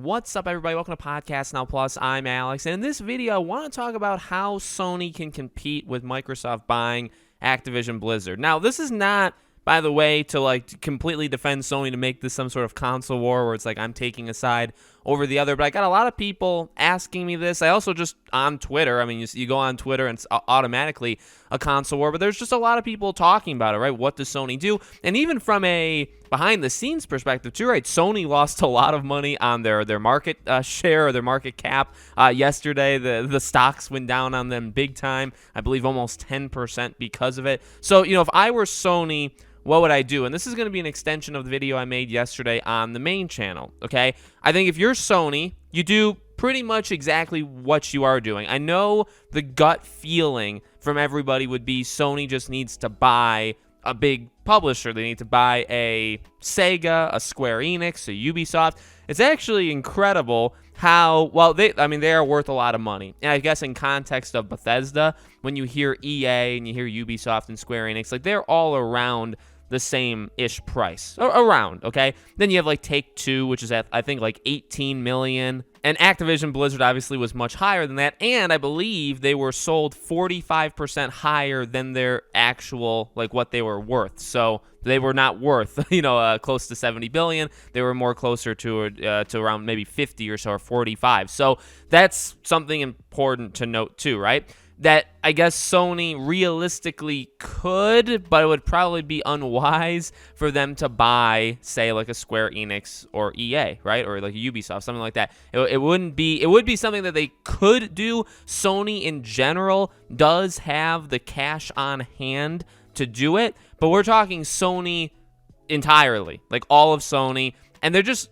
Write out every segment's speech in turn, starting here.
What's up, everybody? Welcome to Podcast Now Plus. I'm Alex, and in this video, I want to talk about how Sony can compete with Microsoft buying Activision Blizzard. Now, this is not, by the way, to completely defend Sony to make this some sort of console war where it's like I'm taking a side over the other, but I got a lot of people asking me this. I also just on Twitter, I mean, you go on Twitter and it's automatically a console war, but there's just a lot of people talking about it, right? What does Sony do? And even from a behind the scenes perspective too, right? Sony lost a lot of money on their market share or their market cap yesterday. The stocks went down on them big time. I believe almost 10% because of it. So, if I were Sony, what would I do? And this is going to be an extension of the video I made yesterday on the main channel, okay? I think if you're Sony, you do pretty much exactly what you are doing. I know the gut feeling from everybody would be Sony just needs to buy a big publisher. They need to buy a Sega, a Square Enix, a Ubisoft. It's actually incredible how, well, they are worth a lot of money. And I guess in context of Bethesda, when you hear EA and you hear Ubisoft and Square Enix, they're all around the same-ish price. Around, okay? Then you have Take-Two, which is at, I think, $18 million. And Activision Blizzard obviously was much higher than that. And I believe they were sold 45% higher than their actual, what they were worth. So they were not worth, close to $70 billion. They were more closer to around maybe 50 or so, or 45. So that's something important to note too, right? That I guess Sony realistically could, but it would probably be unwise for them to buy, say, a Square Enix or EA, right? Or a Ubisoft, something like that. It would be something that they could do. Sony in general does have the cash on hand to do it, but we're talking Sony entirely, all of Sony. And they're just,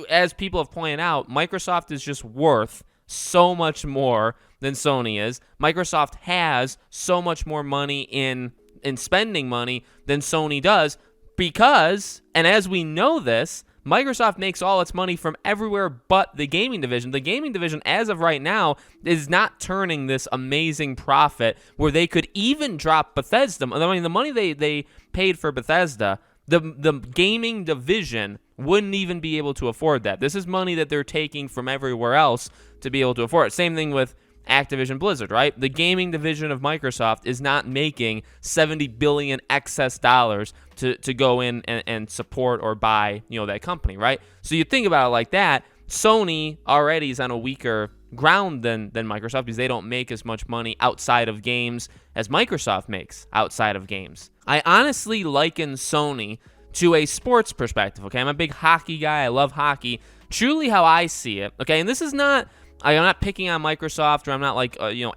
as people have pointed out, Microsoft is just worth so much more than Sony is. Microsoft has so much more money in spending money than Sony does because, and as we know this, Microsoft makes all its money from everywhere but the gaming division. The gaming division, as of right now, is not turning this amazing profit where they could even drop Bethesda. I mean, the money they paid for Bethesda, the gaming division wouldn't even be able to afford that. This is money that they're taking from everywhere else to be able to afford it. Same thing with Activision Blizzard, right? The gaming division of Microsoft is not making $70 billion excess dollars to go in and support or buy, that company, right? So you think about it like that, Sony already is on a weaker ground than Microsoft because they don't make as much money outside of games as Microsoft makes outside of games. I honestly liken Sony to a sports perspective, okay? I'm a big hockey guy. I love hockey. Truly how I see it, okay? And this is not, I'm not picking on Microsoft, or I'm not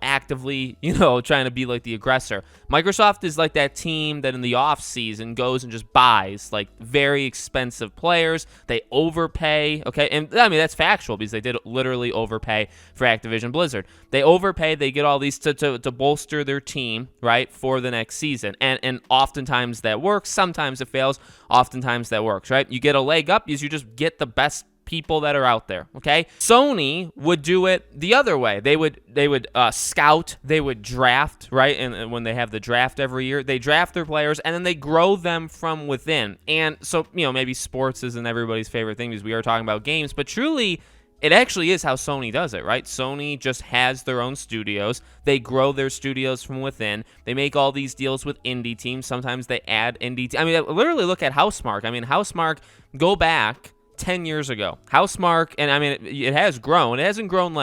actively, trying to be the aggressor. Microsoft is that team that in the off season goes and just buys very expensive players. They overpay, okay? And I mean, that's factual because they did literally overpay for Activision Blizzard. They overpay, they get all these to bolster their team, right, for the next season. And oftentimes that works, sometimes it fails, oftentimes that works, right? You get a leg up because you just get the best people that are out there, okay? Sony would do it the other way. They would scout, they would draft, right? And when they have the draft every year, they draft their players and then they grow them from within. And so, maybe sports isn't everybody's favorite thing because we are talking about games, but truly, it actually is how Sony does it, right? Sony just has their own studios. They grow their studios from within. They make all these deals with indie teams. Sometimes they add indie teams. I mean, literally look at Housemarque. I mean, Housemarque, go back 10 years ago. Housemarque, and I mean, it has grown. It hasn't grown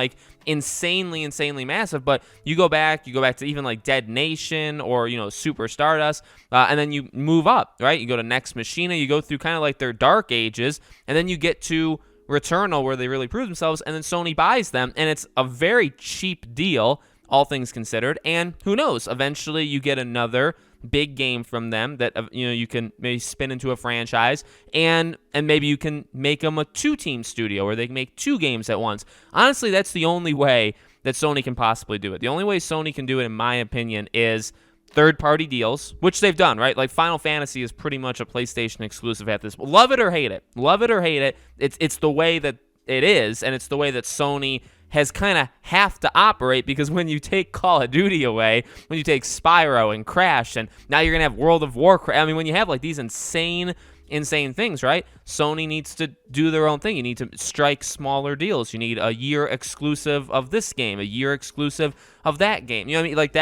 insanely massive, but you go back to even Dead Nation or, Super Stardust, and then you move up, right? You go to Next Machina, you go through kind of their dark ages, and then you get to Returnal where they really prove themselves, and then Sony buys them, and it's a very cheap deal, all things considered, and who knows, eventually you get another big game from them that you can maybe spin into a franchise, and maybe you can make them a 2-team studio where they can make 2 games at once. Honestly, that's the only way that Sony can possibly do it. The only way Sony can do it, in my opinion, is third-party deals, which they've done, right? Final Fantasy is pretty much a PlayStation exclusive at this. Love it or hate it, it's the way that it is, and it's the way that Sony has kind of have to operate, because when you take Call of Duty away, when you take Spyro and Crash, and now you're going to have World of Warcraft, I mean, when you have these insane insane things, right? Sony needs to do their own thing. You need to strike smaller deals. You need a year exclusive of this game, a year exclusive of that game. You know what I mean? Like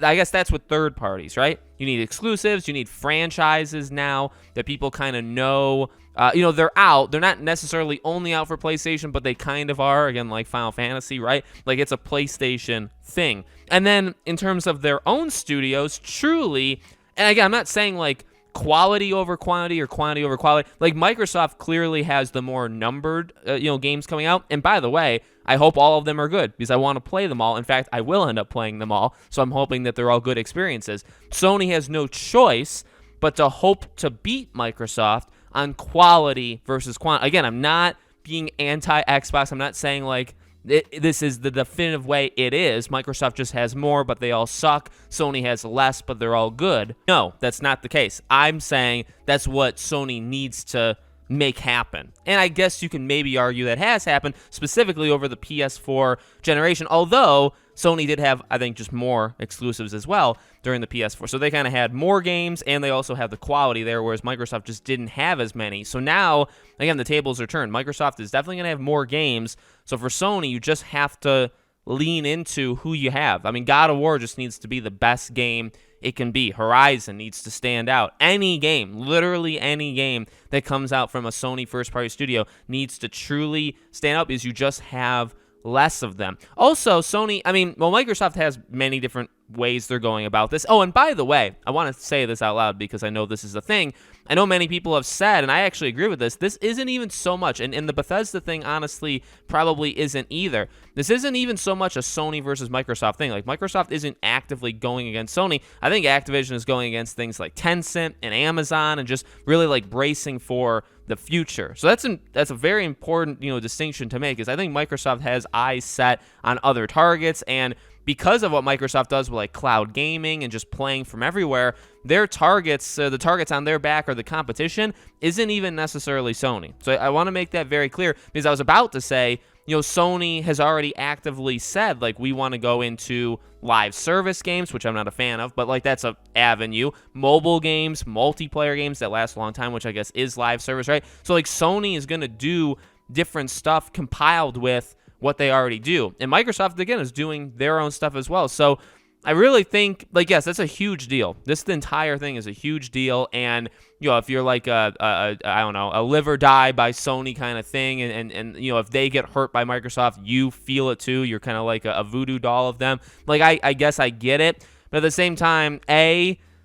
I guess that's with third parties, right? You need exclusives. You need franchises now that people kind of know. They're out. They're not necessarily only out for PlayStation, but they kind of are. Again, like Final Fantasy, right? Like it's a PlayStation thing. And then in terms of their own studios, truly, and again, I'm not saying like quality over quantity or quantity over quality. Like Microsoft clearly has the more numbered, games coming out. And by the way, I hope all of them are good because I want to play them all. In fact, I will end up playing them all. So I'm hoping that they're all good experiences. Sony has no choice but to hope to beat Microsoft on quality versus quantity. Again, I'm not being anti-Xbox. I'm not saying like this is the definitive way it is. Microsoft just has more, but they all suck. Sony has less, but they're all good. No, that's not the case. I'm saying that's what Sony needs to make happen. And I guess you can maybe argue that has happened specifically over the PS4 generation, although Sony did have, I think, just more exclusives as well during the PS4. So they kind of had more games, and they also had the quality there, whereas Microsoft just didn't have as many. So now, again, the tables are turned. Microsoft is definitely going to have more games. So for Sony, you just have to lean into who you have. I mean, God of War just needs to be the best game it can be. Horizon needs to stand out. Any game, literally any game that comes out from a Sony first-party studio needs to truly stand out because you just have less of them. Also, Microsoft has many different ways they're going about this. Oh, and by the way, I want to say this out loud because I know this is a thing. I know many people have said, and I actually agree with this isn't even so much, and the Bethesda thing honestly probably isn't either. This isn't even so much a Sony versus Microsoft thing. Like, Microsoft isn't actively going against Sony. I think Activision is going against things like Tencent and Amazon and just really like bracing for the future. So that's a very important, distinction to make, is I think Microsoft has eyes set on other targets, and because of what Microsoft does with like cloud gaming and just playing from everywhere, their targets, the targets on their back or the competition isn't even necessarily Sony. So I want to make that very clear because I was about to say, Sony has already actively said, like, we want to go into live service games, which I'm not a fan of, but like that's an avenue. Mobile games, multiplayer games that last a long time, which I guess is live service, right? So like Sony is going to do different stuff compiled with what they already do. And Microsoft, again, is doing their own stuff as well. So I really think, like, yes, that's a huge deal. The entire thing is a huge deal. And, if you're like I don't know, a live or die by Sony kind of thing, and if they get hurt by Microsoft, you feel it too. You're kind of like a voodoo doll of them. Like, I guess I get it. But at the same time,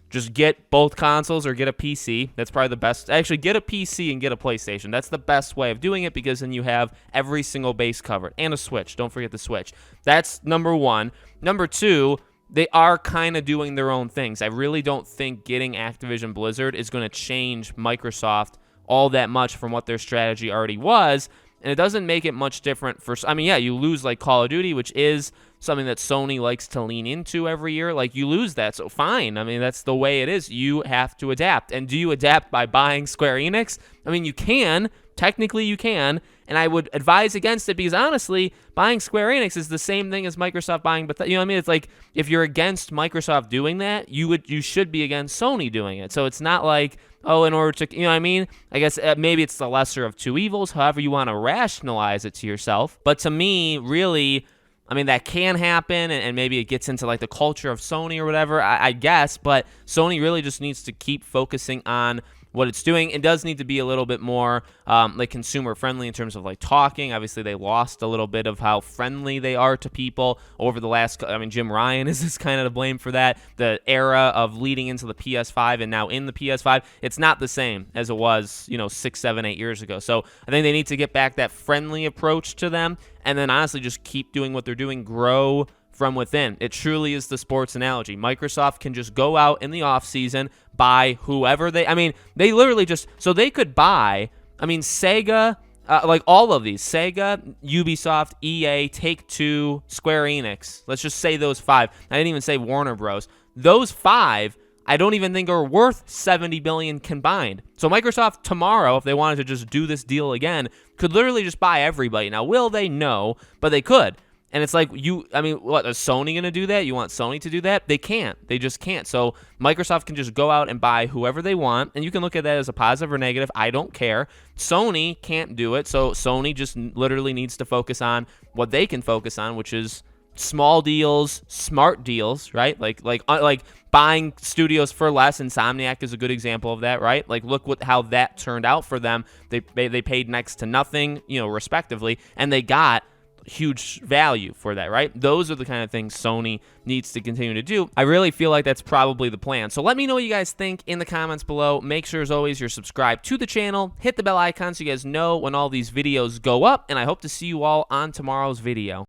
just get both consoles or get a PC. That's probably the best. Actually, get a PC and get a PlayStation. That's the best way of doing it because then you have every single base covered. And a Switch. Don't forget the Switch. That's number one. Number two, they are kind of doing their own things. I really don't think getting Activision Blizzard is going to change Microsoft all that much from what their strategy already was. And it doesn't make it much different for... you lose like Call of Duty, which is something that Sony likes to lean into every year. Like, you lose that, so fine. That's the way it is. You have to adapt. And do you adapt by buying Square Enix? You can. Technically, you can. And I would advise against it because, honestly, buying Square Enix is the same thing as Microsoft buying Bethesda. It's like, if you're against Microsoft doing that, you should be against Sony doing it. So it's not like, in order to, I guess maybe it's the lesser of two evils, however you want to rationalize it to yourself. But to me, really, that can happen, and maybe it gets into like the culture of Sony or whatever, I guess, but Sony really just needs to keep focusing on what it's doing. It does need to be a little bit more like consumer friendly in terms of like talking. Obviously, they lost a little bit of how friendly they are to people over the last. Jim Ryan is kind of to blame for that. The era of leading into the PS5 and now in the PS5, it's not the same as it was 6, 7, 8 years ago. So I think they need to get back that friendly approach to them, and then honestly just keep doing what they're doing, grow from within. It truly is the sports analogy. Microsoft can just go out in the offseason, buy whoever they literally just, so they could buy, Sega, like all of these, Sega, Ubisoft, EA, Take-Two, Square Enix. Let's just say those five. I didn't even say Warner Bros. Those five, I don't even think are worth $70 billion combined. So Microsoft tomorrow, if they wanted to just do this deal again, could literally just buy everybody. Now, will they? No, but they could. And it's like, I mean, what, is Sony going to do that? You want Sony to do that? They can't. They just can't. So Microsoft can just go out and buy whoever they want, and you can look at that as a positive or negative. I don't care. Sony can't do it, so Sony just literally needs to focus on what they can focus on, which is small deals, smart deals, right? Like buying studios for less. Insomniac is a good example of that, right? Like, look how that turned out for them. They paid next to nothing, respectively, and they got huge value for that, right? Those are the kind of things Sony needs to continue to do. I really feel like that's probably the plan. So let me know what you guys think in the comments below. Make sure, as always, you're subscribed to the channel. Hit the bell icon so you guys know when all these videos go up, and I hope to see you all on tomorrow's video.